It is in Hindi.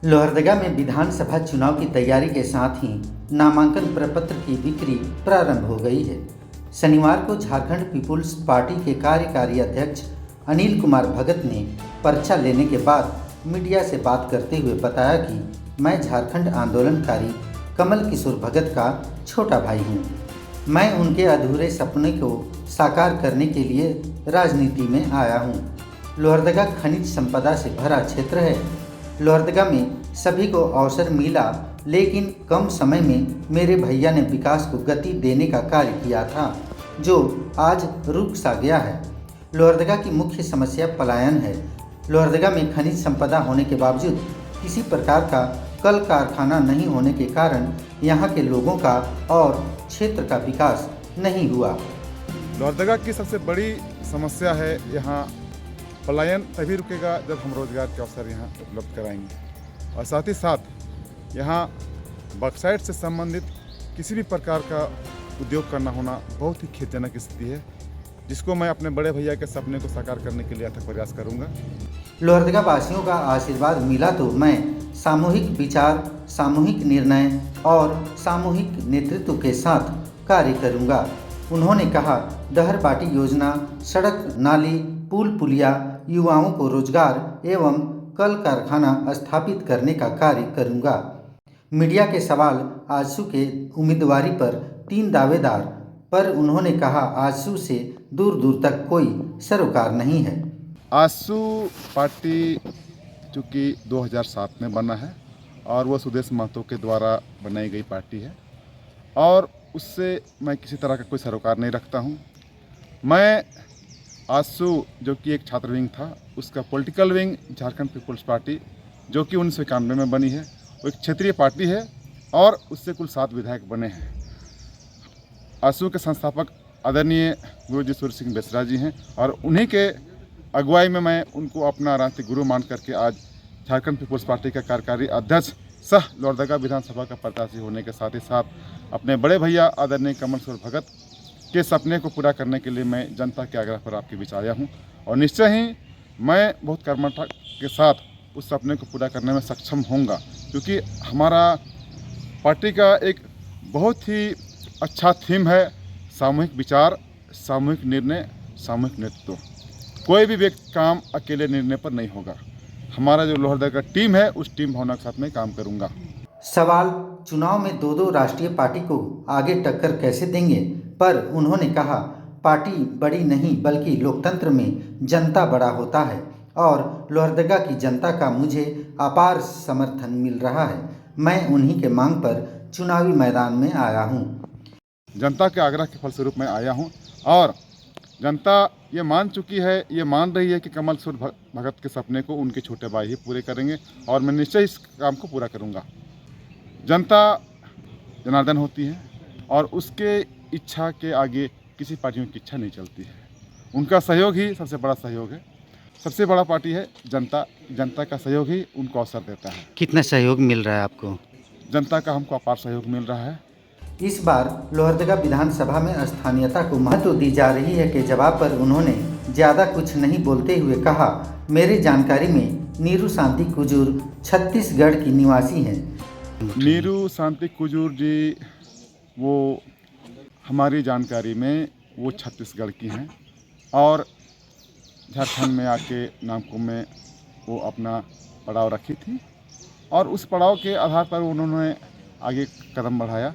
लोहरदगा में विधानसभा चुनाव की तैयारी के साथ ही नामांकन प्रपत्र की बिक्री प्रारंभ हो गई है। शनिवार को झारखंड पीपुल्स पार्टी के कार्यकारी अध्यक्ष अनिल कुमार भगत ने पर्चा लेने के बाद मीडिया से बात करते हुए बताया कि मैं झारखंड आंदोलनकारी कमल किशोर भगत का छोटा भाई हूँ। मैं उनके अधूरे सपने को साकार करने के लिए राजनीति में आया हूँ। लोहरदगा खनिज संपदा से भरा क्षेत्र है। लोहरदगा में सभी को अवसर मिला, लेकिन कम समय में मेरे भैया ने विकास को गति देने का कार्य किया था, जो आज रुक सा गया है। लोहरदगा की मुख्य समस्या पलायन है। लोहरदगा में खनिज संपदा होने के बावजूद किसी प्रकार का कल कारखाना नहीं होने के कारण यहाँ के लोगों का और क्षेत्र का विकास नहीं हुआ। लोहरदगा की सबसे बड़ी समस्या है यहाँ पलायन तभी रुकेगा जब हम रोजगार के अवसर यहाँ उपलब्ध कराएंगे, और साथ ही साथ यहाँ बॉक्साइट से संबंधित किसी भी प्रकार का उद्योग करना होना बहुत ही खेदजनक स्थिति है, जिसको मैं अपने बड़े भैया के सपने को साकार करने के लिए अथक प्रयास करूँगा। लोहरदगा वासियों का आशीर्वाद मिला तो मैं सामूहिक विचार, सामूहिक निर्णय और सामूहिक नेतृत्व के साथ कार्य करूँगा। उन्होंने कहा, दहरबाटी योजना, सड़क, नाली, पुल पुलिया, युवाओं को रोजगार एवं कल कारखाना स्थापित करने का कार्य करूंगा। मीडिया के सवाल आजसू के उम्मीदवारी पर 3 दावेदार, पर उन्होंने कहा आजसू से दूर दूर तक कोई सरोकार नहीं है। आजसू पार्टी चूँकि 2007 में बना है और वह सुदेश महतो के द्वारा बनाई गई पार्टी है, और उससे मैं किसी तरह का कोई सरोकार नहीं रखता हूँ। मैं आजसू जो कि एक छात्र विंग था, उसका पॉलिटिकल विंग झारखंड पीपुल्स पार्टी जो कि 1991 में बनी है, वो एक क्षेत्रीय पार्टी है और उससे कुल 7 विधायक बने हैं। आजसू के संस्थापक आदरणीय गुरुजी सूर्य सिंह बेसरा जी हैं, और उन्हीं के अगुवाई में मैं उनको अपना राजनीतिक गुरु मान करके आज झारखंड पीपुल्स पार्टी का कार्यकारी अध्यक्ष सह लोहरदगा विधानसभा का प्रत्याशी होने के साथ ही साथ अपने बड़े भैया आदरणीय कमल किशोर भगत के सपने को पूरा करने के लिए मैं जनता के आग्रह पर आपके बीच आया हूं, और निश्चय ही मैं बहुत कर्मठता के साथ उस सपने को पूरा करने में सक्षम होऊंगा, क्योंकि हमारा पार्टी का एक बहुत ही अच्छा थीम है सामूहिक विचार, सामूहिक निर्णय, सामूहिक नेतृत्व। कोई भी व्यक्ति काम अकेले निर्णय पर नहीं होगा। हमारा जो लोहरदगा का टीम है, उस टीम भावना के साथ मैं काम करूँगा। सवाल, चुनाव में 2 राष्ट्रीय पार्टी को आगे टक्कर कैसे देंगे, पर उन्होंने कहा, पार्टी बड़ी नहीं बल्कि लोकतंत्र में जनता बड़ा होता है, और लोहरदगा की जनता का मुझे अपार समर्थन मिल रहा है। मैं उन्हीं के मांग पर चुनावी मैदान में आया हूँ। जनता के आग्रह के फलस्वरूप मैं आया हूँ, और जनता ये मान चुकी है, ये मान रही है कि कमल किशोर भगत के सपने को उनके छोटे भाई ही पूरे करेंगे, और मैं निश्चय इस काम को पूरा करूँगा। जनता जनार्दन होती है, और उसके इच्छा के आगे किसी पार्टियों की इच्छा नहीं चलती है। उनका सहयोग ही सबसे बड़ा सहयोग है। सबसे बड़ा पार्टी है जनता। जनता का सहयोग ही उनको अवसर देता है। कितना सहयोग मिल रहा है आपको? जनता का हमको अपार सहयोग मिल रहा है। इस बार लोहरदगा विधानसभा में स्थानीयता को महत्व दी जा रही है के जवाब पर उन्होंने ज़्यादा कुछ नहीं बोलते हुए कहा, मेरी जानकारी में नीरू शांति कुजूर छत्तीसगढ़ की निवासी हैं। नीरू शांति कुजूर जी, वो हमारी जानकारी में वो छत्तीसगढ़ की हैं, और झारखंड में आके नामकुम में वो अपना पड़ाव रखी थी, और उस पड़ाव के आधार पर उन्होंने आगे कदम बढ़ाया।